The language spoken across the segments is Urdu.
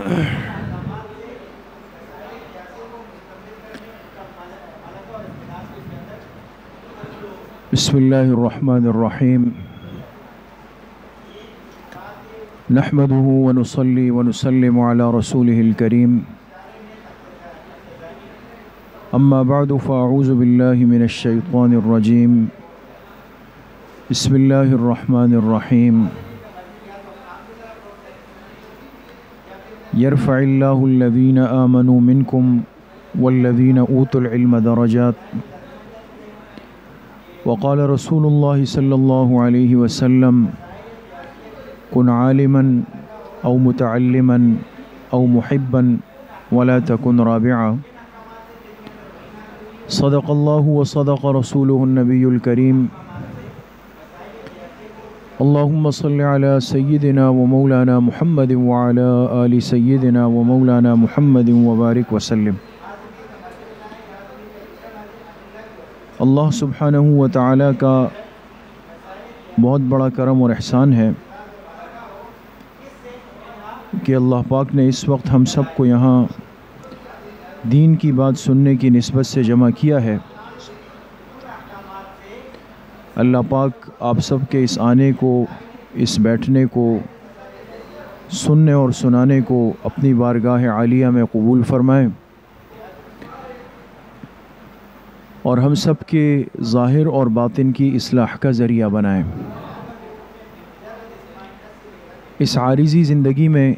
بسم اللہ الرحمن الرحیم نحمده ونصلي ونسلم على رسوله الكريم اما بعد فاعوذ باللہ من الشیطان الرجیم بسم اللہ الرحمن الرحیم يرفع الله الذين آمنوا منكم والذين أوتوا العلم درجات وقال رسول الله صلى الله عليه وسلم كن عالما أو متعلما أو محبا ولا تكن رابعا صدق الله وصدق رسوله النبي الكريم اللهم صل على سيدنا ومولانا محمد وعلى آل سيدنا ومولانا محمد وبارك وسلم. اللہ سبحانہ و تعالیٰ کا بہت بڑا کرم اور احسان ہے کہ اللہ پاک نے اس وقت ہم سب کو یہاں دین کی بات سننے کی نسبت سے جمع کیا ہے. اللہ پاک آپ سب کے اس آنے کو، اس بیٹھنے کو، سننے اور سنانے کو اپنی بارگاہ عالیہ میں قبول فرمائے اور ہم سب کے ظاہر اور باطن کی اصلاح کا ذریعہ بنائیں. اس عارضی زندگی میں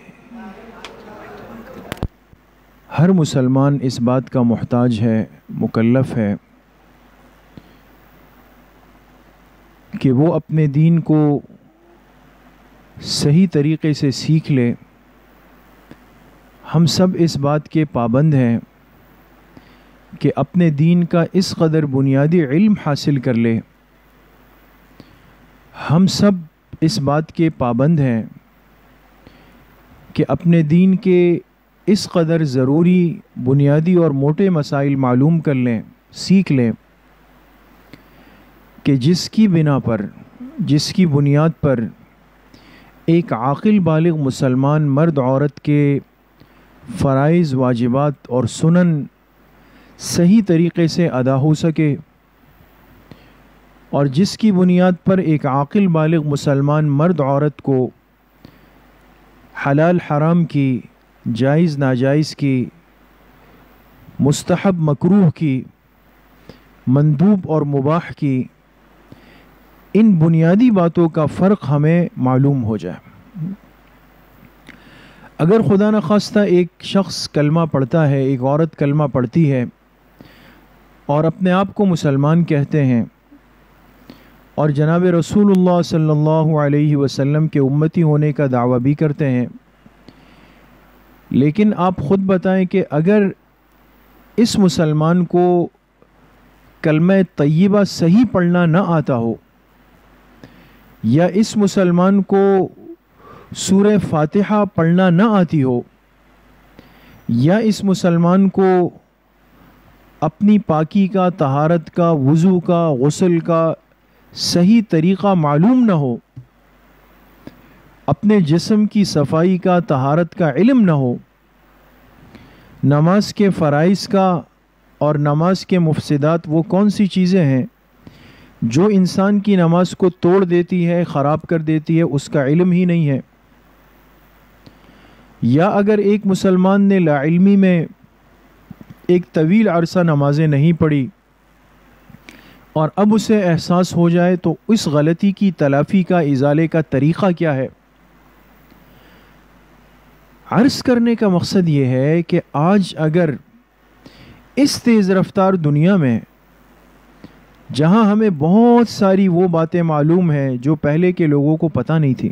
ہر مسلمان اس بات کا محتاج ہے، مکلف ہے کہ وہ اپنے دین کو صحیح طریقے سے سیکھ لے. ہم سب اس بات کے پابند ہیں کہ اپنے دین کا اس قدر بنیادی علم حاصل کر لے. ہم سب اس بات کے پابند ہیں کہ اپنے دین کے اس قدر ضروری بنیادی اور موٹے مسائل معلوم کر لیں، سیکھ لیں کہ جس کی بنا پر، جس کی بنیاد پر ایک عاقل بالغ مسلمان مرد عورت کے فرائض، واجبات اور سنن صحیح طریقے سے ادا ہو سکے، اور جس کی بنیاد پر ایک عاقل بالغ مسلمان مرد عورت کو حلال حرام کی، جائز ناجائز کی، مستحب مکروہ کی، مندوب اور مباح کی، ان بنیادی باتوں کا فرق ہمیں معلوم ہو جائے. اگر خدا نخواستہ ایک شخص کلمہ پڑھتا ہے، ایک عورت کلمہ پڑھتی ہے اور اپنے آپ کو مسلمان کہتے ہیں اور جناب رسول اللہ صلی اللہ علیہ وسلم کے امتی ہونے کا دعویٰ بھی کرتے ہیں، لیکن آپ خود بتائیں کہ اگر اس مسلمان کو کلمہ طیبہ صحیح پڑھنا نہ آتا ہو، یا اس مسلمان کو سورہ فاتحہ پڑھنا نہ آتی ہو، یا اس مسلمان کو اپنی پاکی کا، طہارت کا، وضو کا، غسل کا صحیح طریقہ معلوم نہ ہو، اپنے جسم کی صفائی کا، طہارت کا علم نہ ہو، نماز کے فرائض کا اور نماز کے مفسدات وہ کون سی چیزیں ہیں جو انسان کی نماز کو توڑ دیتی ہے، خراب کر دیتی ہے، اس کا علم ہی نہیں ہے، یا اگر ایک مسلمان نے لا علمی میں ایک طویل عرصہ نمازیں نہیں پڑھی اور اب اسے احساس ہو جائے تو اس غلطی کی تلافی کا، ازالے کا طریقہ کیا ہے؟ عرض کرنے کا مقصد یہ ہے کہ آج اگر اس تیز رفتار دنیا میں، جہاں ہمیں بہت ساری وہ باتیں معلوم ہیں جو پہلے کے لوگوں کو پتہ نہیں تھی،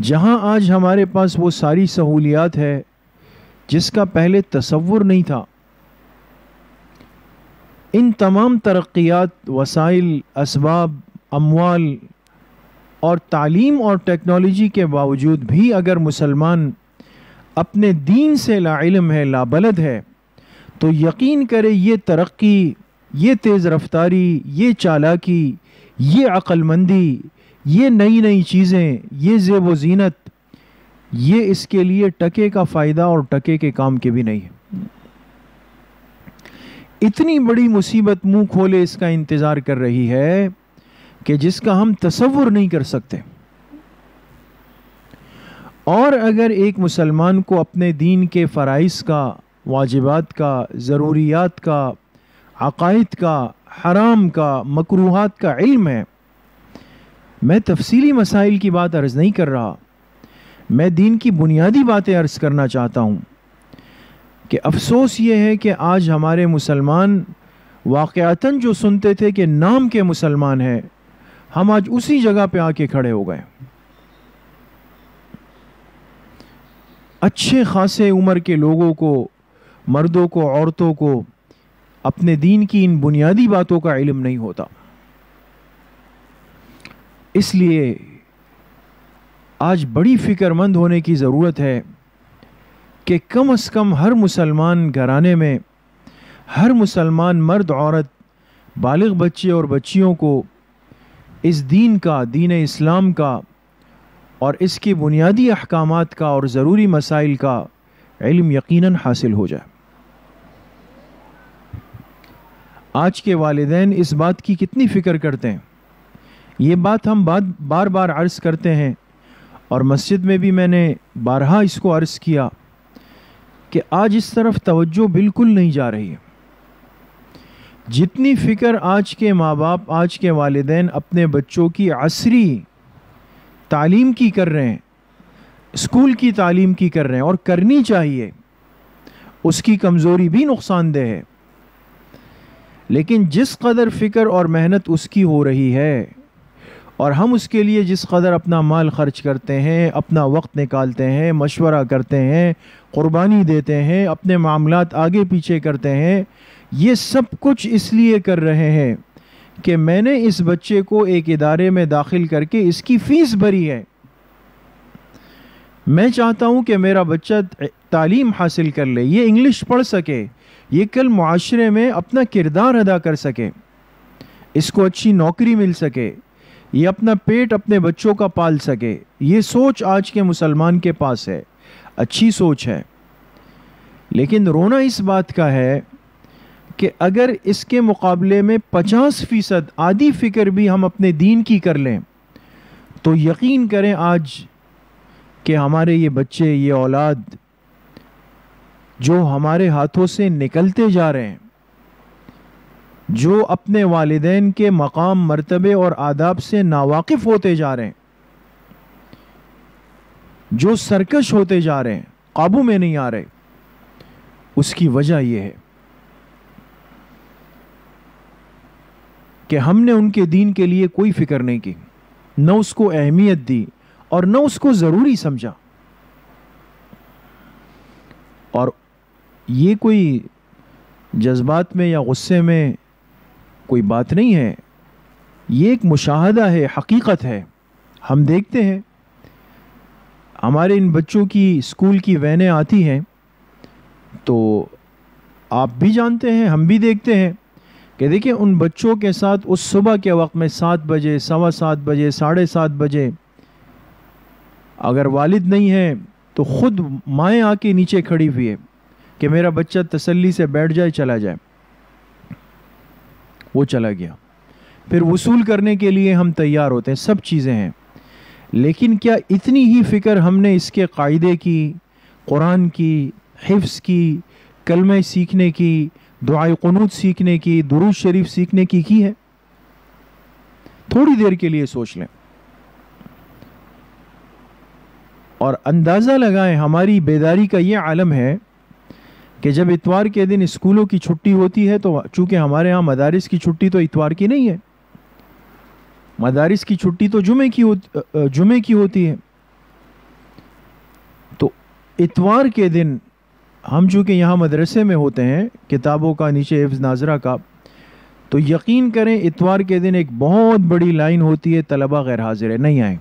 جہاں آج ہمارے پاس وہ ساری سہولیات ہے جس کا پہلے تصور نہیں تھا، ان تمام ترقیات، وسائل، اسباب، اموال اور تعلیم اور ٹیکنالوجی کے باوجود بھی اگر مسلمان اپنے دین سے لا علم ہے، لا بلد ہے، تو یقین کرے یہ ترقی، یہ تیز رفتاری، یہ چالاکی، یہ عقل مندی، یہ نئی نئی چیزیں، یہ زیب و زینت، یہ اس کے لیے ٹکے کا فائدہ اور ٹکے کے کام کے بھی نہیں ہے۔ اتنی بڑی مصیبت منہ کھولے اس کا انتظار کر رہی ہے کہ جس کا ہم تصور نہیں کر سکتے۔ اور اگر ایک مسلمان کو اپنے دین کے فرائض کا، واجبات کا، ضروریات کا، عقائد کا، حرام کا، مکروہات کا علم ہے، میں تفصیلی مسائل کی بات عرض نہیں کر رہا، میں دین کی بنیادی باتیں عرض کرنا چاہتا ہوں کہ افسوس یہ ہے کہ آج ہمارے مسلمان واقعتاً جو سنتے تھے کہ نام کے مسلمان ہیں، ہم آج اسی جگہ پہ آ کے کھڑے ہو گئے۔ اچھے خاصے عمر کے لوگوں کو، مردوں کو، عورتوں کو اپنے دین کی ان بنیادی باتوں کا علم نہیں ہوتا۔ اس لیے آج بڑی فکر مند ہونے کی ضرورت ہے کہ کم از کم ہر مسلمان گھرانے میں، ہر مسلمان مرد عورت، بالغ بچے اور بچیوں کو اس دین کا، دین اسلام کا اور اس کے بنیادی احکامات کا اور ضروری مسائل کا علم یقیناً حاصل ہو جائے۔ آج کے والدین اس بات کی کتنی فکر کرتے ہیں؟ یہ بات ہم بار بار عرض کرتے ہیں، اور مسجد میں بھی میں نے بارہا اس کو عرض کیا کہ آج اس طرف توجہ بالکل نہیں جا رہی ہے۔ جتنی فکر آج کے ماں باپ، آج کے والدین اپنے بچوں کی عصری تعلیم کی کر رہے ہیں، اسکول کی تعلیم کی کر رہے ہیں، اور کرنی چاہیے، اس کی کمزوری بھی نقصان دہ ہے، لیکن جس قدر فکر اور محنت اس کی ہو رہی ہے اور ہم اس کے لیے جس قدر اپنا مال خرچ کرتے ہیں، اپنا وقت نکالتے ہیں، مشورہ کرتے ہیں، قربانی دیتے ہیں، اپنے معاملات آگے پیچھے کرتے ہیں، یہ سب کچھ اس لیے کر رہے ہیں کہ میں نے اس بچے کو ایک ادارے میں داخل کر کے اس کی فیس بھری ہے، میں چاہتا ہوں کہ میرا بچہ تعلیم حاصل کر لے، یہ انگلش پڑھ سکے، یہ کل معاشرے میں اپنا کردار ادا کر سکے، اس کو اچھی نوکری مل سکے، یہ اپنا پیٹ اپنے بچوں کا پال سکے۔ یہ سوچ آج کے مسلمان کے پاس ہے، اچھی سوچ ہے، لیکن رونا اس بات کا ہے کہ اگر اس کے مقابلے میں 50% آدھی فکر بھی ہم اپنے دین کی کر لیں تو یقین کریں آج کہ ہمارے یہ بچے، یہ اولاد جو ہمارے ہاتھوں سے نکلتے جا رہے ہیں، جو اپنے والدین کے مقام، مرتبے اور آداب سے ناواقف ہوتے جا رہے ہیں، جو سرکش ہوتے جا رہے ہیں، قابو میں نہیں آ رہے، اس کی وجہ یہ ہے کہ ہم نے ان کے دین کے لیے کوئی فکر نہیں کی، نہ اس کو اہمیت دی اور نہ اس کو ضروری سمجھا۔ اور یہ کوئی جذبات میں یا غصے میں کوئی بات نہیں ہے، یہ ایک مشاہدہ ہے، حقیقت ہے۔ ہم دیکھتے ہیں ہمارے ان بچوں کی اسکول کی وینیں آتی ہیں تو آپ بھی جانتے ہیں، ہم بھی دیکھتے ہیں کہ دیکھیں ان بچوں کے ساتھ اس صبح کے وقت میں 7 بجے، 7:15 بجے، 7:30 بجے اگر والد نہیں ہے تو خود مائیں آ کے نیچے کھڑی ہوئی ہے کہ میرا بچہ تسلی سے بیٹھ جائے، چلا جائے۔ وہ چلا گیا، پھر وصول کرنے کے لیے ہم تیار ہوتے ہیں، سب چیزیں ہیں، لیکن کیا اتنی ہی فکر ہم نے اس کے قاعدے کی، قرآن کی، حفظ کی، کلمہ سیکھنے کی، دعائے قنوت سیکھنے کی، درود شریف سیکھنے کی ہے؟ تھوڑی دیر کے لیے سوچ لیں اور اندازہ لگائیں۔ ہماری بیداری کا یہ عالم ہے کہ جب اتوار کے دن اسکولوں کی چھٹی ہوتی ہے تو چونکہ ہمارے ہاں مدارس کی چھٹی تو اتوار کی نہیں ہے، مدارس کی چھٹی تو جمعے کی ہوتی ہے، تو اتوار کے دن ہم چونکہ یہاں مدرسے میں ہوتے ہیں، کتابوں کا نیچے حفظ ناظرہ کا، تو یقین کریں اتوار کے دن ایک بہت بڑی لائن ہوتی ہے، طلبہ غیر حاضر ہے، نہیں آئے۔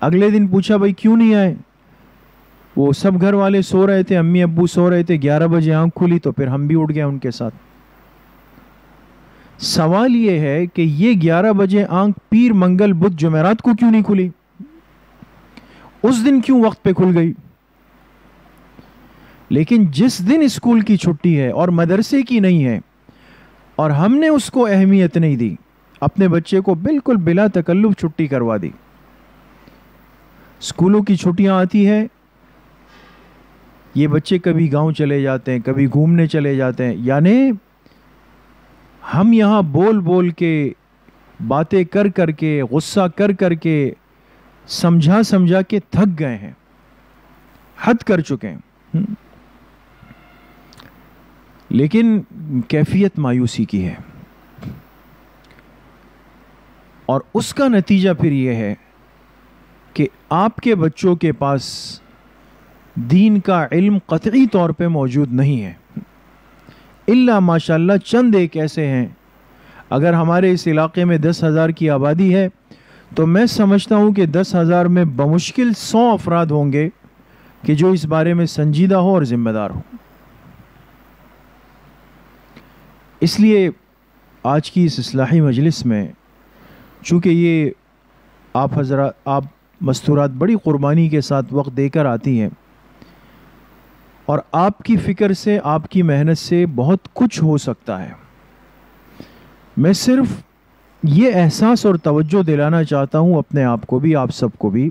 اگلے دن پوچھا بھائی کیوں نہیں آئے؟ وہ سب گھر والے سو رہے تھے، امی ابو سو رہے تھے، 11 بجے آنکھ کھلی تو پھر ہم بھی اٹھ گئے ان کے ساتھ۔ سوال یہ ہے کہ یہ 11 بجے آنکھ پیر، منگل، بدھ، جمعرات کو کیوں نہیں کھلی؟ اس دن کیوں وقت پہ کھل گئی؟ لیکن جس دن اسکول کی چھٹی ہے اور مدرسے کی نہیں ہے اور ہم نے اس کو اہمیت نہیں دی، اپنے بچے کو بالکل بلا تکلف چھٹی کروا دی. اسکولوں کی چھٹیاں آتی ہے، یہ بچے کبھی گاؤں چلے جاتے ہیں، کبھی گھومنے چلے جاتے ہیں. یعنی ہم یہاں بول بول کے، باتیں کر کر کے، غصہ کر کر کے، سمجھا سمجھا کے تھک گئے ہیں، حد کر چکے ہیں. لیکن کیفیت مایوسی کی ہے، اور اس کا نتیجہ پھر یہ ہے کہ آپ کے بچوں کے پاس دین کا علم قطعی طور پہ موجود نہیں ہے، الا ماشاءاللہ چند ایک ایسے ہیں. اگر ہمارے اس علاقے میں 10,000 کی آبادی ہے تو میں سمجھتا ہوں کہ 10,000 میں بمشکل 100 افراد ہوں گے کہ جو اس بارے میں سنجیدہ ہو اور ذمہ دار ہو. اس لیے آج کی اس اصلاحی مجلس میں، چونکہ یہ آپ مستورات بڑی قربانی کے ساتھ وقت دے کر آتی ہیں، اور آپ کی فکر سے، آپ کی محنت سے بہت کچھ ہو سکتا ہے. میں صرف یہ احساس اور توجہ دلانا چاہتا ہوں اپنے آپ کو بھی، آپ سب کو بھی،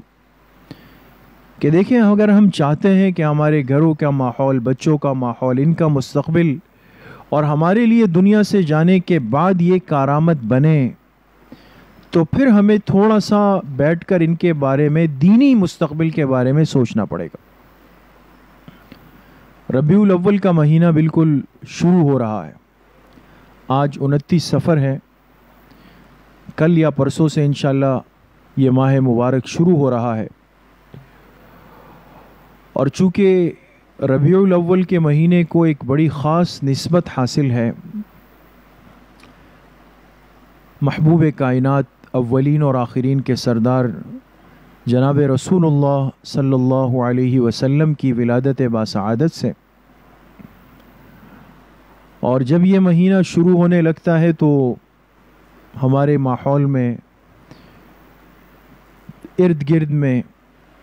کہ دیکھیں اگر ہم چاہتے ہیں کہ ہمارے گھروں کا ماحول، بچوں کا ماحول، ان کا مستقبل اور ہمارے لیے دنیا سے جانے کے بعد یہ کارآمد بنے، تو پھر ہمیں تھوڑا سا بیٹھ کر ان کے بارے میں، دینی مستقبل کے بارے میں سوچنا پڑے گا. ربیع الاول کا مہینہ بالکل شروع ہو رہا ہے. آج 29 صفر ہے. کل یا پرسوں سے انشاءاللہ یہ ماہ مبارک شروع ہو رہا ہے. اور چونکہ ربیع الاول کے مہینے کو ایک بڑی خاص نسبت حاصل ہے، محبوب کائنات، اولین اور آخرین کے سردار جناب رسول اللہ صلی اللہ علیہ وسلم کی ولادت باسعادت سے، اور جب یہ مہینہ شروع ہونے لگتا ہے تو ہمارے ماحول میں، ارد گرد میں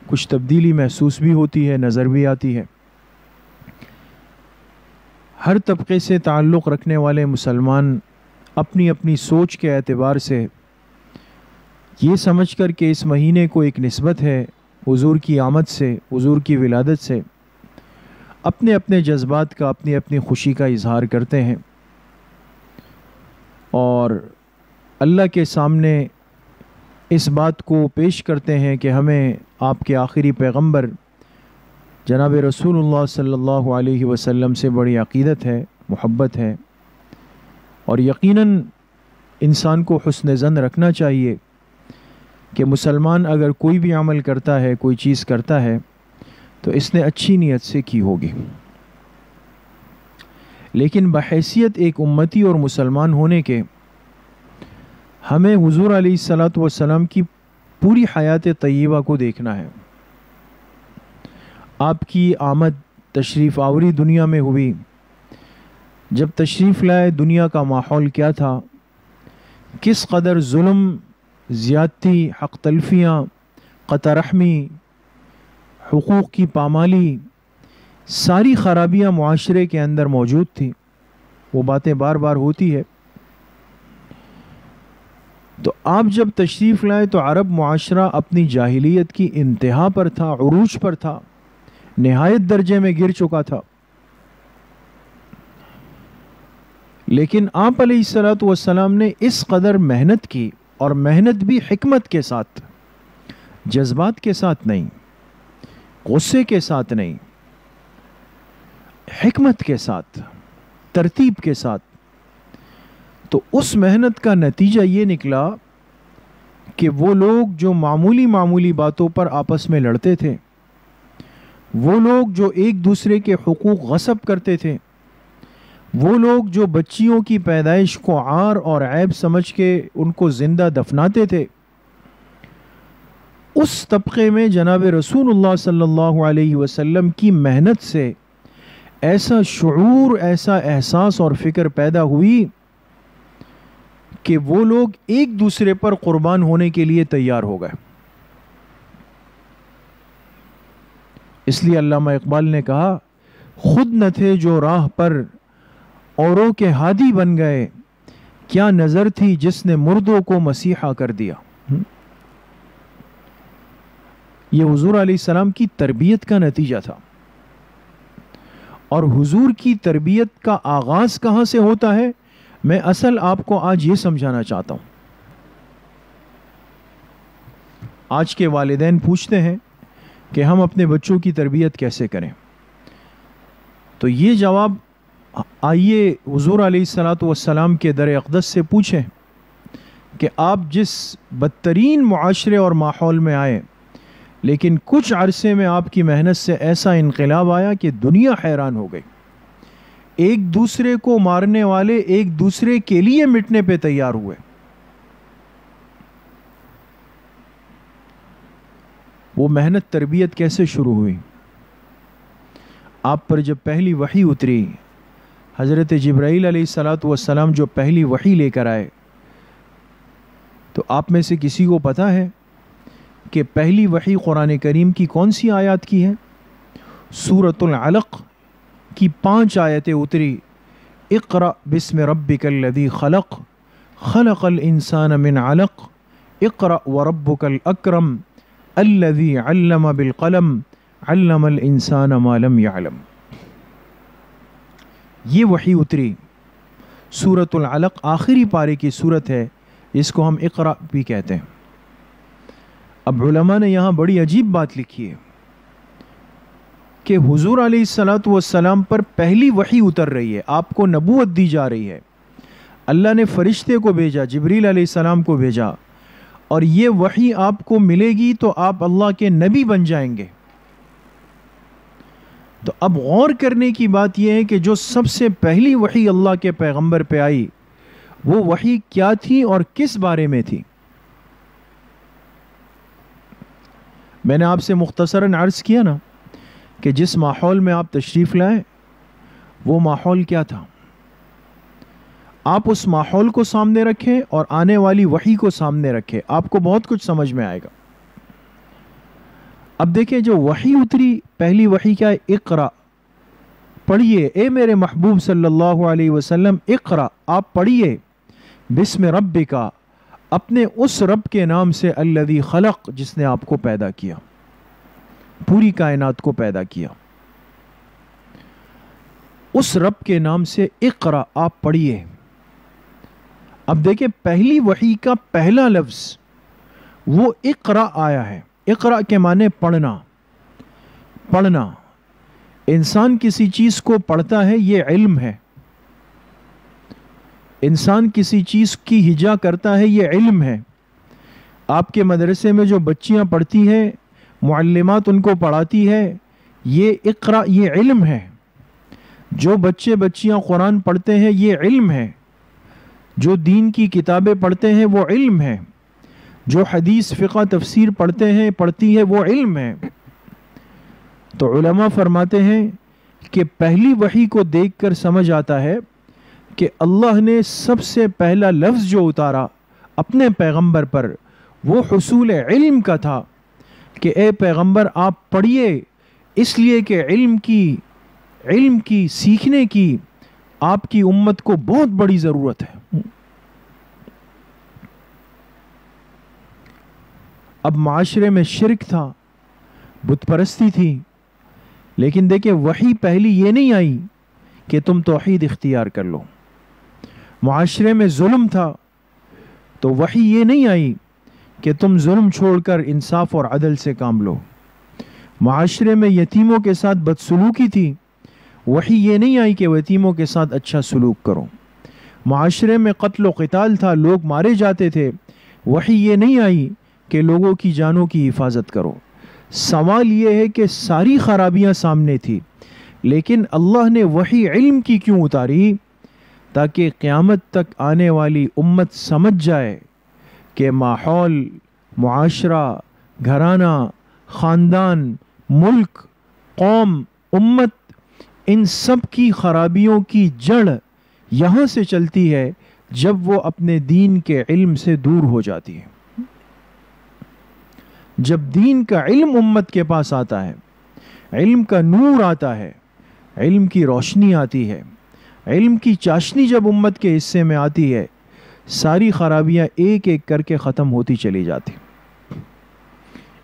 کچھ تبدیلی محسوس بھی ہوتی ہے، نظر بھی آتی ہے. ہر طبقے سے تعلق رکھنے والے مسلمان اپنی اپنی سوچ کے اعتبار سے یہ سمجھ کر کہ اس مہینے کو ایک نسبت ہے حضور کی آمد سے، حضور کی ولادت سے، اپنے اپنے جذبات کا، اپنی اپنی خوشی کا اظہار کرتے ہیں، اور اللہ کے سامنے اس بات کو پیش کرتے ہیں کہ ہمیں آپ کے آخری پیغمبر جناب رسول اللہ صلی اللہ علیہ وسلم سے بڑی عقیدت ہے، محبت ہے. اور یقیناً انسان کو حسن ظن رکھنا چاہیے کہ مسلمان اگر کوئی بھی عمل کرتا ہے، کوئی چیز کرتا ہے، تو اس نے اچھی نیت سے کی ہوگی. لیکن بحیثیت ایک امتی اور مسلمان ہونے کے، ہمیں حضور علیہ الصلاۃ والسلام کی پوری حیات طیبہ کو دیکھنا ہے. آپ کی آمد، تشریف آوری دنیا میں ہوئی. جب تشریف لائے دنیا کا ماحول کیا تھا، کس قدر ظلم، زیادتی، حق تلفیاں، قطع رحمی، حقوق کی پامالی، ساری خرابیاں معاشرے کے اندر موجود تھیں. وہ باتیں بار بار ہوتی ہے. تو آپ جب تشریف لائے تو عرب معاشرہ اپنی جاہلیت کی انتہا پر تھا، عروج پر تھا، نہایت درجے میں گر چکا تھا. لیکن آپ علیہ الصلاۃ والسلام نے اس قدر محنت کی، اور محنت بھی حکمت کے ساتھ، جذبات کے ساتھ نہیں، غصے کے ساتھ نہیں، حکمت کے ساتھ، ترتیب کے ساتھ. تو اس محنت کا نتیجہ یہ نکلا کہ وہ لوگ جو معمولی معمولی باتوں پر آپس میں لڑتے تھے، وہ لوگ جو ایک دوسرے کے حقوق غصب کرتے تھے، وہ لوگ جو بچیوں کی پیدائش کو عار اور عیب سمجھ کے ان کو زندہ دفناتے تھے، اس طبقے میں جناب رسول اللہ صلی اللہ علیہ وسلم کی محنت سے ایسا شعور، ایسا احساس اور فکر پیدا ہوئی کہ وہ لوگ ایک دوسرے پر قربان ہونے کے لیے تیار ہو گئے. اس لیے علامہ اقبال نے کہا خود نہ تھے جو راہ پر اوروں کے ہادی بن گئے، کیا نظر تھی جس نے مردوں کو مسیحا کر دیا۔ یہ حضور علیہ السلام کی تربیت کا نتیجہ تھا، اور حضور کی تربیت کا آغاز کہاں سے ہوتا ہے، میں اصل آپ کو آج یہ سمجھانا چاہتا ہوں۔ آج کے والدین پوچھتے ہیں کہ ہم اپنے بچوں کی تربیت کیسے کریں، تو یہ جواب آئیے حضور علیہ السلام کے در اقدس سے پوچھیں کہ آپ جس بدترین معاشرے اور ماحول میں آئے، لیکن کچھ عرصے میں آپ کی محنت سے ایسا انقلاب آیا کہ دنیا حیران ہو گئی۔ ایک دوسرے کو مارنے والے ایک دوسرے کے لیے مٹنے پہ تیار ہوئے۔ وہ محنت تربیت کیسے شروع ہوئی؟ آپ پر جب پہلی وحی اتری، حضرت جبرائیل علیہ السلام جو پہلی وحی لے کر آئے، تو آپ میں سے کسی کو پتہ ہے کہ پہلی وحی قرآن کریم کی کون سی آیات کی ہے؟ سورۃ العلق کی 5 آیتیں اتری۔ اقرأ بسم ربک الذی خلق، خلق الانسان من علق، اقرأ وربک الاکرم، الذی علم بالقلم، علم الانسان ما لم يعلم۔ یہ وحی اتری۔ سورۃ العلق آخری پارے کی سورت ہے، اس کو ہم اقرأ بھی کہتے ہیں۔ اب علماء نے یہاں بڑی عجیب بات لکھی ہے کہ حضور علیہ السلام پر پہلی وحی اتر رہی ہے، آپ کو نبوت دی جا رہی ہے، اللہ نے فرشتے کو بھیجا، جبریل علیہ السلام کو بھیجا، اور یہ وحی آپ کو ملے گی تو آپ اللہ کے نبی بن جائیں گے۔ تو اب غور کرنے کی بات یہ ہے کہ جو سب سے پہلی وحی اللہ کے پیغمبر پہ آئی، وہ وحی کیا تھی اور کس بارے میں تھی؟ میں نے آپ سے مختصراً عرض کیا نا کہ جس ماحول میں آپ تشریف لائے وہ ماحول کیا تھا۔ آپ اس ماحول کو سامنے رکھیں اور آنے والی وحی کو سامنے رکھیں، آپ کو بہت کچھ سمجھ میں آئے گا۔ اب دیکھیں جو وحی اتری، پہلی وحی کیا ہے؟ اقرا، پڑھیے اے میرے محبوب صلی اللہ علیہ وسلم، اقرا، آپ پڑھیے، بسم ربکا، اپنے اس رب کے نام سے، الذی خلق، جس نے آپ کو پیدا کیا، پوری کائنات کو پیدا کیا، اس رب کے نام سے اقرا، آپ پڑھیے۔ اب دیکھیں پہلی وحی کا پہلا لفظ وہ اقرا آیا ہے۔ اقرا کے معنی پڑھنا، پڑھنا۔ انسان کسی چیز کو پڑھتا ہے، یہ علم ہے۔ انسان کسی چیز کی ہجا کرتا ہے، یہ علم ہے۔ آپ کے مدرسے میں جو بچیاں پڑھتی ہیں، معلمات ان کو پڑھاتی ہے، یہ اقرا، یہ علم ہے۔ جو بچے بچیاں قرآن پڑھتے ہیں، یہ علم ہے۔ جو دین کی کتابیں پڑھتے ہیں، وہ علم ہے۔ جو حدیث، فقہ، تفسیر پڑھتے ہیں، پڑھتی ہے، وہ علم ہے۔ تو علماء فرماتے ہیں کہ پہلی وحی کو دیکھ کر سمجھ آتا ہے کہ اللہ نے سب سے پہلا لفظ جو اتارا اپنے پیغمبر پر، وہ حصول علم کا تھا کہ اے پیغمبر آپ پڑھیے، اس لیے کہ علم کی سیکھنے کی آپ کی امت کو بہت بڑی ضرورت ہے۔ اب معاشرے میں شرک تھا، بت پرستی تھی، لیکن دیکھیں وحی پہلی یہ نہیں آئی کہ تم توحید اختیار کر لو۔ معاشرے میں ظلم تھا، تو وحی یہ نہیں آئی کہ تم ظلم چھوڑ کر انصاف اور عدل سے کام لو۔ معاشرے میں یتیموں کے ساتھ بدسلوکی تھی، وحی یہ نہیں آئی کہ یتیموں کے ساتھ اچھا سلوک کرو۔ معاشرے میں قتل و قتال تھا، لوگ مارے جاتے تھے، وحی یہ نہیں آئی کہ لوگوں کی جانوں کی حفاظت کرو۔ سوال یہ ہے کہ ساری خرابیاں سامنے تھی، لیکن اللہ نے وحی علم کی کیوں اتاری؟ تاکہ قیامت تک آنے والی امت سمجھ جائے کہ ماحول، معاشرہ، گھرانہ، خاندان، ملک، قوم، امت، ان سب کی خرابیوں کی جڑ یہاں سے چلتی ہے جب وہ اپنے دین کے علم سے دور ہو جاتی ہے۔ جب دین کا علم امت کے پاس آتا ہے، علم کا نور آتا ہے، علم کی روشنی آتی ہے، علم کی چاشنی جب امت کے حصے میں آتی ہے، ساری خرابیاں ایک ایک کر کے ختم ہوتی چلی جاتی۔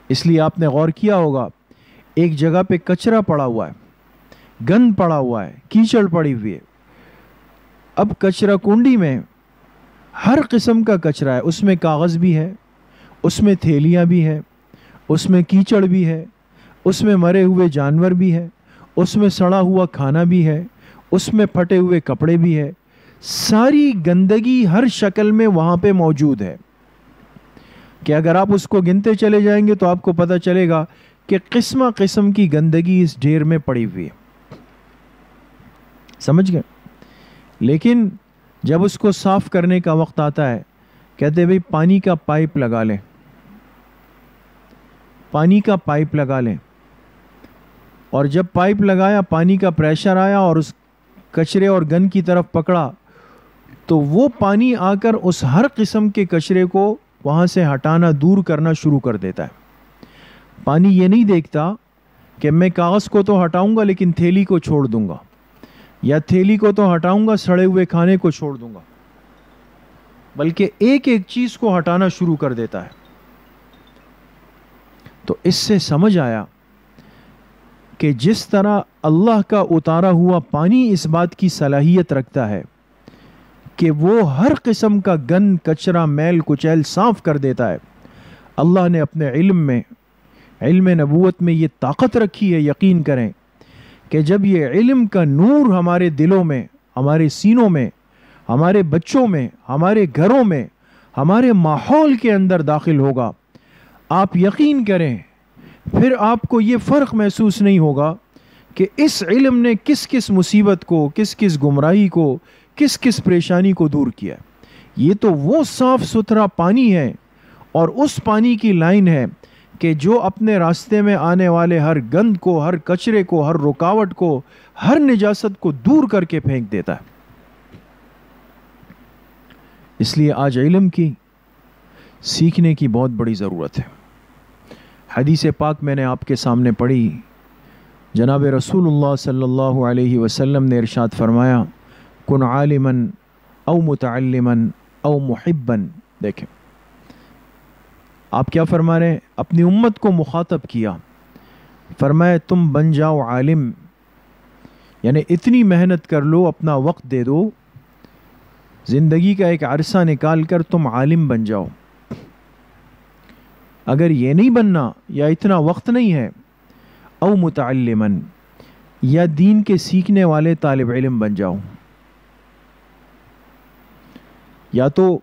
اس لیے آپ نے غور کیا ہوگا، ایک جگہ پہ کچرا پڑا ہوا ہے، گند پڑا ہوا ہے، کیچڑ پڑی ہوئی ہے۔ اب کچرا کنڈی میں ہر قسم کا کچرا ہے، اس میں کاغذ بھی ہے، اس میں تھیلیاں بھی ہے، اس میں کیچڑ بھی ہے، اس میں مرے ہوئے جانور بھی ہے، اس میں سڑا ہوا کھانا بھی ہے، اس میں پھٹے ہوئے کپڑے بھی ہے، ساری گندگی ہر شکل میں وہاں پہ موجود ہے کہ اگر آپ اس کو گنتے چلے جائیں گے تو آپ کو پتہ چلے گا کہ قسم قسم کی گندگی اس ڈھیر میں پڑی ہوئی ہے۔ سمجھ گئے؟ لیکن جب اس کو صاف کرنے کا وقت آتا ہے، کہتے ہیں بھئی پانی کا پائپ لگا لیں، پانی کا پائپ لگا لیں، اور جب پائپ لگایا، پانی کا پریشر آیا اور اس کچرے اور گند کی طرف پکڑا، تو وہ پانی آ کر اس ہر قسم کے کچرے کو وہاں سے ہٹانا، دور کرنا شروع کر دیتا ہے۔ پانی یہ نہیں دیکھتا کہ میں کاغذ کو تو ہٹاؤں گا لیکن تھیلی کو چھوڑ دوں گا، یا تھیلی کو تو ہٹاؤں گا سڑے ہوئے کھانے کو چھوڑ دوں گا، بلکہ ایک ایک چیز کو ہٹانا شروع کر دیتا ہے۔ تو اس سے سمجھ آیا کہ جس طرح اللہ کا اتارا ہوا پانی اس بات کی صلاحیت رکھتا ہے کہ وہ ہر قسم کا گند، کچرا، میل کچیل صاف کر دیتا ہے، اللہ نے اپنے علم میں، علم نبوت میں یہ طاقت رکھی ہے۔ یقین کریں کہ جب یہ علم کا نور ہمارے دلوں میں، ہمارے سینوں میں، ہمارے بچوں میں، ہمارے گھروں میں، ہمارے ماحول کے اندر داخل ہوگا، آپ یقین کریں پھر آپ کو یہ فرق محسوس نہیں ہوگا کہ اس علم نے کس کس مصیبت کو، کس کس گمراہی کو، کس کس پریشانی کو دور کیا۔ یہ تو وہ صاف ستھرا پانی ہے، اور اس پانی کی لائن ہے کہ جو اپنے راستے میں آنے والے ہر گند کو، ہر کچرے کو، ہر رکاوٹ کو، ہر نجاست کو دور کر کے پھینک دیتا ہے۔ اس لیے آج علم کی سیکھنے کی بہت بڑی ضرورت ہے۔ حدیث پاک میں نے آپ کے سامنے پڑھی، جناب رسول اللہ صلی اللہ علیہ وسلم نے ارشاد فرمایا، کن عالما او متعلما او محبا۔ دیکھیں آپ کیا فرما رہے ہیں، اپنی امت کو مخاطب کیا، فرمایا تم بن جاؤ عالم، یعنی اتنی محنت کر لو، اپنا وقت دے دو، زندگی کا ایک عرصہ نکال کر تم عالم بن جاؤ۔ اگر یہ نہیں بننا یا اتنا وقت نہیں ہے، او متعلما، یا دین کے سیکھنے والے طالب علم بن جاؤ۔ یا تو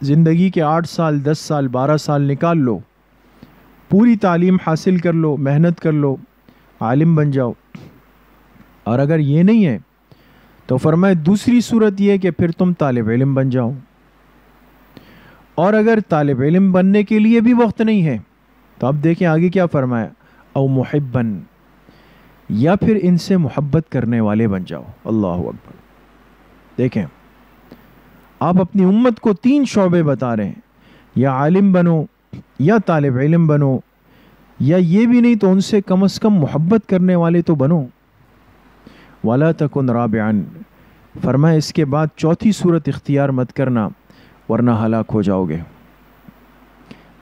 زندگی کے 8 سال، 10 سال، 12 سال نکال لو، پوری تعلیم حاصل کر لو، محنت کر لو، عالم بن جاؤ۔ اور اگر یہ نہیں ہے تو فرمائے دوسری صورت یہ کہ پھر تم طالب علم بن جاؤ۔ اور اگر طالب علم بننے کے لیے بھی وقت نہیں ہے تو اب دیکھیں آگے کیا فرمایا، او محبن، یا پھر ان سے محبت کرنے والے بن جاؤ۔ اللہ اکبر۔ دیکھیں آپ اپنی امت کو 3 شعبے بتا رہے ہیں، یا عالم بنو، یا طالب علم بنو، یا یہ بھی نہیں تو ان سے کم از کم محبت کرنے والے تو بنو۔ وَلَا تَكُنْ رَابِعًا، فرمایا اس کے بعد چوتھی صورت اختیار مت کرنا، ورنہ ہلاک ہو جاؤ گے،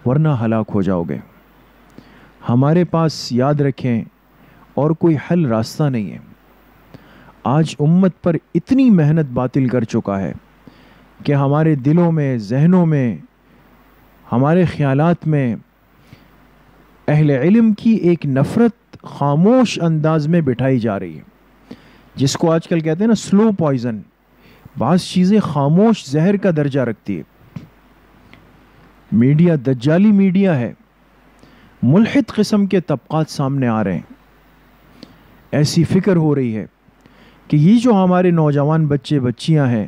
ورنہ ہلاک ہو جاؤ گے۔ ہمارے پاس یاد رکھیں اور کوئی حل راستہ نہیں ہے۔ آج امت پر اتنی محنت باطل کر چکا ہے کہ ہمارے دلوں میں، ذہنوں میں، ہمارے خیالات میں اہل علم کی ایک نفرت خاموش انداز میں بٹھائی جا رہی ہے، جس کو آج کل کہتے ہیں نا سلو پوائزن۔ بعض چیزیں خاموش زہر کا درجہ رکھتی ہے۔ میڈیا دجالی میڈیا ہے، ملحد قسم کے طبقات سامنے آ رہے ہیں۔ ایسی فکر ہو رہی ہے کہ یہ جو ہمارے نوجوان بچے بچیاں ہیں،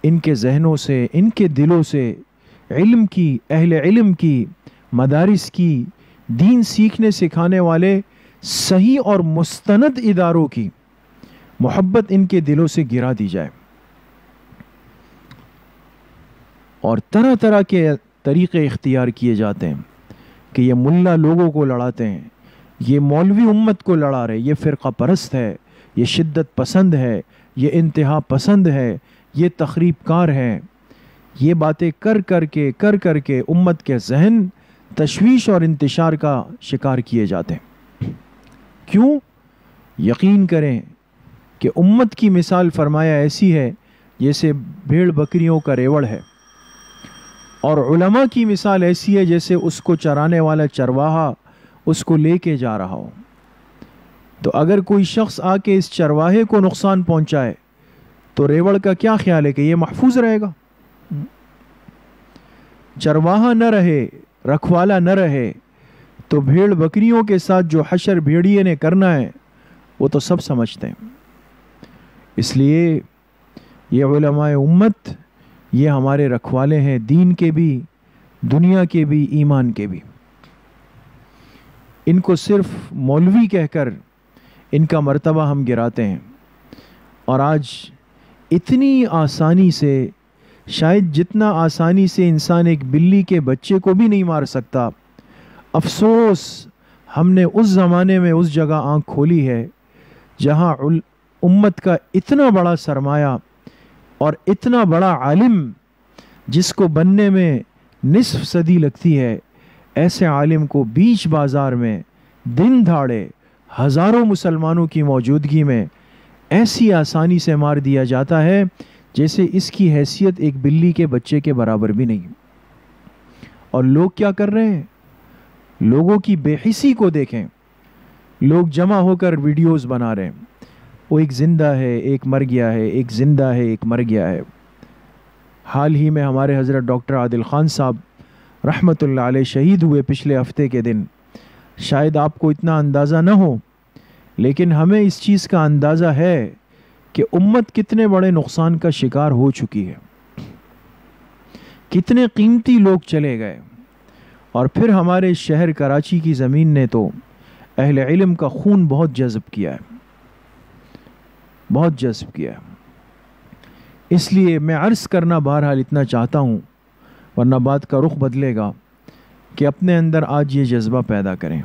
ان کے ذہنوں سے، ان کے دلوں سے علم کی، اہل علم کی، مدارس کی، دین سیکھنے سکھانے والے صحیح اور مستند اداروں کی محبت ان کے دلوں سے گرا دی جائے، اور طرح طرح کے طریقے اختیار کیے جاتے ہیں کہ یہ ملا لوگوں کو لڑاتے ہیں، یہ مولوی امت کو لڑا رہے، یہ فرقہ پرست ہے، یہ شدت پسند ہے، یہ انتہا پسند ہے، یہ تخریب کار ہے، یہ باتیں کر کر کے امت کے ذہن تشویش اور انتشار کا شکار کیے جاتے ہیں۔ کیوں؟ یقین کریں کہ امت کی مثال فرمایا ایسی ہے جیسے بھیڑ بکریوں کا ریوڑ ہے، اور علماء کی مثال ایسی ہے جیسے اس کو چرانے والا چرواہا اس کو لے کے جا رہا ہو۔ تو اگر کوئی شخص آ کے اس چرواہے کو نقصان پہنچائے تو ریوڑ کا کیا خیال ہے کہ یہ محفوظ رہے گا؟ چرواہا نہ رہے، رکھوالا نہ رہے، تو بھیڑ بکریوں کے ساتھ جو حشر بھیڑیے نے کرنا ہے وہ تو سب سمجھتے ہیں۔ اس لیے یہ علماء امت یہ ہمارے رکھوالے ہیں، دین کے بھی، دنیا کے بھی، ایمان کے بھی۔ ان کو صرف مولوی کہہ کر ان کا مرتبہ ہم گراتے ہیں، اور آج اتنی آسانی سے، شاید جتنا آسانی سے انسان ایک بلی کے بچے کو بھی نہیں مار سکتا، افسوس ہم نے اس زمانے میں اس جگہ آنکھ کھولی ہے جہاں امت کا اتنا بڑا سرمایہ اور اتنا بڑا عالم جس کو بننے میں نصف صدی لگتی ہے، ایسے عالم کو بیچ بازار میں دن دھاڑے ہزاروں مسلمانوں کی موجودگی میں ایسی آسانی سے مار دیا جاتا ہے جیسے اس کی حیثیت ایک بلی کے بچے کے برابر بھی نہیں۔ اور لوگ کیا کر رہے ہیں؟ لوگوں کی بے حسی کو دیکھیں، لوگ جمع ہو کر ویڈیوز بنا رہے ہیں، وہ ایک زندہ ہے، ایک مر گیا ہے، ایک زندہ ہے، ایک مر گیا ہے۔ حال ہی میں ہمارے حضرت ڈاکٹر عادل خان صاحب رحمۃ اللہ علیہ شہید ہوئے پچھلے ہفتے کے دن۔ شاید آپ کو اتنا اندازہ نہ ہو، لیکن ہمیں اس چیز کا اندازہ ہے کہ امت کتنے بڑے نقصان کا شکار ہو چکی ہے، کتنے قیمتی لوگ چلے گئے۔ اور پھر ہمارے شہر کراچی کی زمین نے تو اہل علم کا خون بہت جذب کیا ہے، بہت جذب کیا ہے۔ اس لیے میں عرض کرنا بہرحال اتنا چاہتا ہوں، ورنہ بات کا رخ بدلے گا، کہ اپنے اندر آج یہ جذبہ پیدا کریں،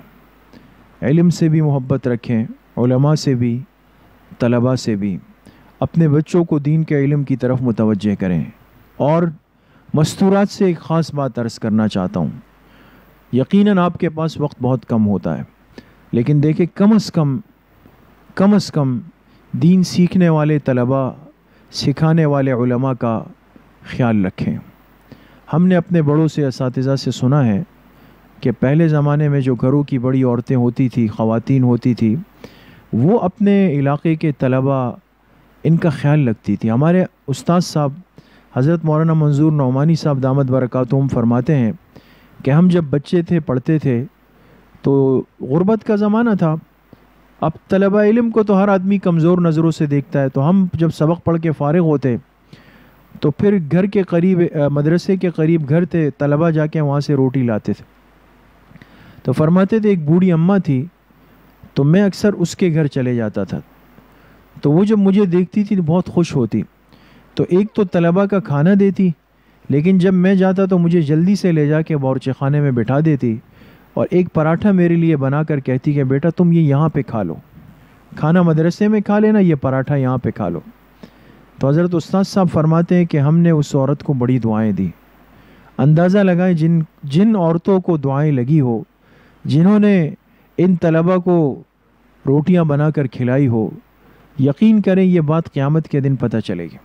علم سے بھی محبت رکھیں، علماء سے بھی، طلباء سے بھی، اپنے بچوں کو دین کے علم کی طرف متوجہ کریں۔ اور مستورات سے ایک خاص بات عرض کرنا چاہتا ہوں، یقیناً آپ کے پاس وقت بہت کم ہوتا ہے، لیکن دیکھیں کم از کم دین سیکھنے والے طلباء، سکھانے والے علماء کا خیال رکھیں۔ ہم نے اپنے بڑوں سے، اساتذہ سے سنا ہے کہ پہلے زمانے میں جو گھروں کی بڑی عورتیں ہوتی تھی، خواتین ہوتی تھی، وہ اپنے علاقے کے طلباء ان کا خیال رکھتی تھی۔ ہمارے استاد صاحب حضرت مولانا منظور نعمانی صاحب دامت برکاتہم فرماتے ہیں کہ ہم جب بچے تھے، پڑھتے تھے، تو غربت کا زمانہ تھا، اب طلبہ علم کو تو ہر آدمی کمزور نظروں سے دیکھتا ہے، تو ہم جب سبق پڑھ کے فارغ ہوتے تو پھر گھر کے قریب، مدرسے کے قریب گھر تھے، طلبہ جا کے وہاں سے روٹی لاتے تھے۔ تو فرماتے تھے ایک بوڑھی اماں تھی، تو میں اکثر اس کے گھر چلے جاتا تھا، تو وہ جب مجھے دیکھتی تھی تو بہت خوش ہوتی، تو ایک تو طلبہ کا کھانا دیتی، لیکن جب میں جاتا تو مجھے جلدی سے لے جا کے باورچی خانے میں بٹھا دیتی، اور ایک پراٹھا میرے لیے بنا کر کہتی کہ بیٹا تم یہ یہاں پہ کھا لو، کھانا مدرسے میں کھا لینا، یہ پراٹھا یہاں پہ کھا لو۔ تو حضرت استاد صاحب فرماتے ہیں کہ ہم نے اس عورت کو بڑی دعائیں دی۔ اندازہ لگائیں جن عورتوں کو دعائیں لگی ہو، جنہوں نے ان طلبہ کو روٹیاں بنا کر کھلائی ہو، یقین کریں یہ بات قیامت کے دن پتہ چلے گی۔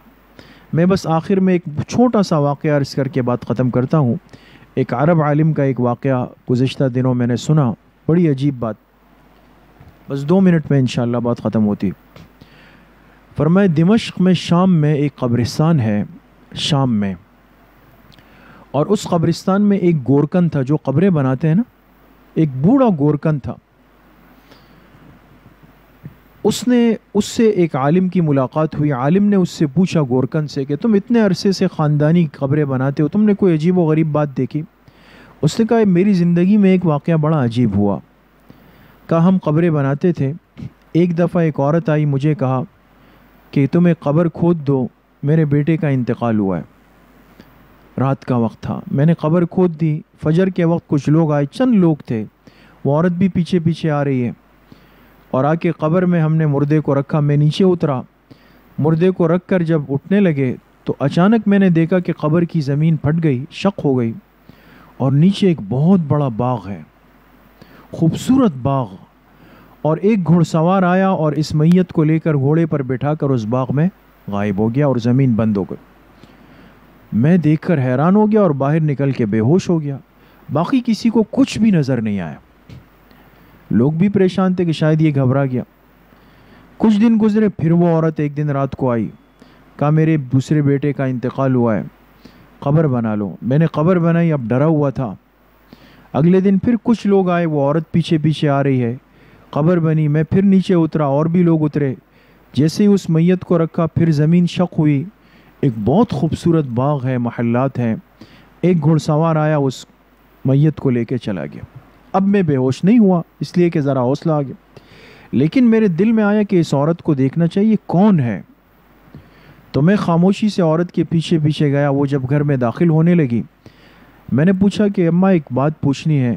میں بس آخر میں ایک چھوٹا سا واقعہ عرض کر کے بات ختم کرتا ہوں۔ ایک عرب عالم کا ایک واقعہ گزشتہ دنوں میں نے سنا، بڑی عجیب بات، بس 2 منٹ میں انشاءاللہ بات ختم ہوتی۔ فرمائے دمشق میں، شام میں ایک قبرستان ہے، شام میں، اور اس قبرستان میں ایک گورکن تھا، جو قبریں بناتے ہیں نا، ایک بوڑھا گورکن تھا۔ اس سے ایک عالم کی ملاقات ہوئی، عالم نے اس سے پوچھا گورکن سے کہ تم اتنے عرصے سے خاندانی قبریں بناتے ہو، تم نے کوئی عجیب و غریب بات دیکھی؟ اس نے کہا میری زندگی میں ایک واقعہ بڑا عجیب ہوا۔ کہا ہم قبریں بناتے تھے، ایک دفعہ ایک عورت آئی، مجھے کہا کہ تم ایک قبر کھود دو، میرے بیٹے کا انتقال ہوا ہے۔ رات کا وقت تھا، میں نے قبر کھود دی، فجر کے وقت کچھ لوگ آئے، چند لوگ تھے، وہ عورت بھی پیچھے پیچھے آ رہی ہے، اور آ کے قبر میں ہم نے مردے کو رکھا. میں نیچے اترا، مردے کو رکھ کر جب اٹھنے لگے تو اچانک میں نے دیکھا کہ قبر کی زمین پھٹ گئی، شق ہو گئی، اور نیچے ایک بہت بڑا باغ ہے، خوبصورت باغ. اور ایک گھوڑ سوار آیا اور اس میت کو لے کر گھوڑے پر بٹھا کر اس باغ میں غائب ہو گیا، اور زمین بند ہو گئی. میں دیکھ کر حیران ہو گیا اور باہر نکل کے بے ہوش ہو گیا. باقی کسی کو کچھ بھی نظر نہیں آیا. لوگ بھی پریشان تھے کہ شاید یہ گھبرا گیا. کچھ دن گزرے، پھر وہ عورت ایک دن رات کو آئی، کہا میرے دوسرے بیٹے کا انتقال ہوا ہے، قبر بنا لو. میں نے قبر بنائی، اب ڈرا ہوا تھا. اگلے دن پھر کچھ لوگ آئے، وہ عورت پیچھے پیچھے آ رہی ہے، قبر بنی. میں پھر نیچے اترا، اور بھی لوگ اترے. جیسے ہی اس میت کو رکھا پھر زمین شق ہوئی. ایک بہت خوبصورت باغ ہے، محلات ہیں. ایک گھوڑ سوار آیا، اس میت کو لے کے چلا گیا. اب میں بے ہوش نہیں ہوا، اس لیے کہ ذرا حوصلہ آ گیا. لیکن میرے دل میں آیا کہ اس عورت کو دیکھنا چاہیے کون ہے. تو میں خاموشی سے عورت کے پیچھے پیچھے گیا. وہ جب گھر میں داخل ہونے لگی، میں نے پوچھا کہ اماں ایک بات پوچھنی ہے.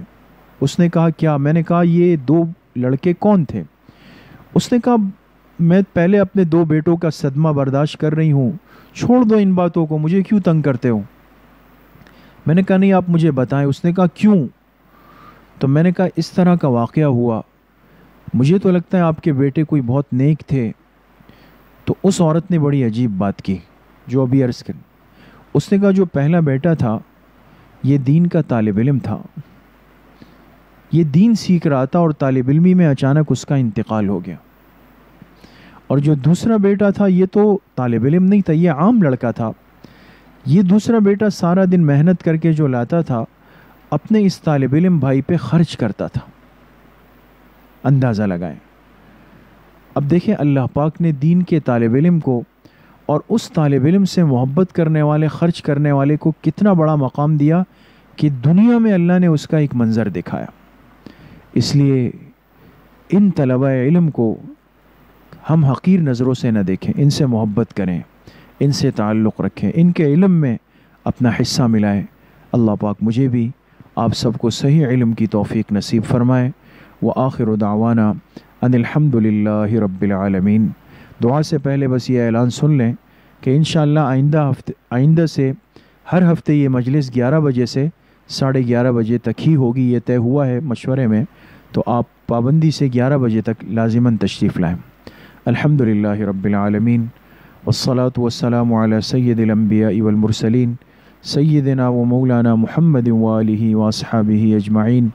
اس نے کہا کیا؟ میں نے کہا یہ 2 لڑکے کون تھے؟ اس نے کہا میں پہلے اپنے 2 بیٹوں کا صدمہ برداشت کر رہی ہوں، چھوڑ دو ان باتوں کو، مجھے کیوں تنگ کرتے ہو؟ میں نے کہا نہیں، آپ مجھے بتائیں. اس نے کہا کیوں؟ تو میں نے کہا اس طرح کا واقعہ ہوا، مجھے تو لگتا ہے آپ کے بیٹے کوئی بہت نیک تھے. تو اس عورت نے بڑی عجیب بات کی جو ابھی عرض کر. اس نے کہا جو پہلا بیٹا تھا یہ دین کا طالب علم تھا، یہ دین سیکھ رہا تھا، اور طالب علمی میں اچانک اس کا انتقال ہو گیا. اور جو دوسرا بیٹا تھا یہ تو طالب علم نہیں تھا، یہ عام لڑکا تھا. یہ دوسرا بیٹا سارا دن محنت کر کے جو لاتا تھا اپنے اس طالب علم بھائی پہ خرچ کرتا تھا. اندازہ لگائیں. اب دیکھیں اللہ پاک نے دین کے طالب علم کو اور اس طالب علم سے محبت کرنے والے، خرچ کرنے والے کو کتنا بڑا مقام دیا کہ دنیا میں اللہ نے اس کا ایک منظر دکھایا. اس لیے ان طلباء علم کو ہم حقیر نظروں سے نہ دیکھیں، ان سے محبت کریں، ان سے تعلق رکھیں، ان کے علم میں اپنا حصہ ملائیں. اللہ پاک مجھے بھی آپ سب کو صحیح علم کی توفیق نصیب فرمائے. وآخر دعوانا ان الحمد للہ رب العالمین. دعا سے پہلے بس یہ اعلان سن لیں کہ انشاءاللہ آئندہ سے ہر ہفتے یہ مجلس 11 بجے سے 11:30 بجے تک ہی ہوگی. یہ طے ہوا ہے مشورے میں، تو آپ پابندی سے 11 بجے تک لازماً تشریف لائیں. الحمد للہ رب العالمین، والصلاة والسلام علی سید الانبیاء والمرسلین سیدنا و مولانا محمد وآلہ واصحابہ اجمعین.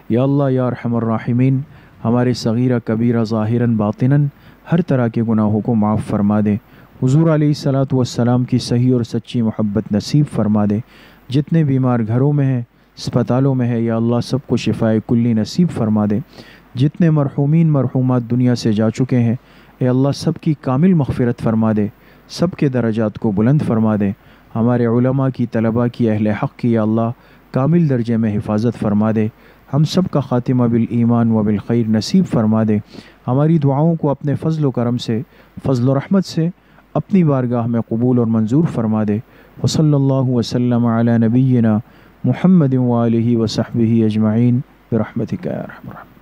یا اللہ یا ارحم الراحمین، ہمارے صغیرہ کبیرہ ظاہراً باطناً ہر طرح کے گناہوں کو معاف فرما دے. حضور علیہ الصلاۃ والسلام کی صحیح اور سچی محبت نصیب فرما دے. جتنے بیمار گھروں میں ہیں، اسپتالوں میں ہے، یا اللہ سب کو شفائے کلی نصیب فرما دے. جتنے مرحومین مرحومات دنیا سے جا چکے ہیں، اے اللہ سب کی کامل مغفرت فرما دے، سب کے درجات کو بلند فرما دے. ہمارے علماء کی، طلباء کی، اہل حق کی یا اللہ کامل درجے میں حفاظت فرما دے. ہم سب کا خاتمہ بالایمان و بالخیر نصیب فرما دے. ہماری دعاؤں کو اپنے فضل و کرم سے، فضل و رحمت سے اپنی بارگاہ میں قبول اور منظور فرما دے. وصلی اللہ وسلم علی نبینا محمد و آلہ و صحبہ اجمعین برحمتک یا ارحم الراحمین.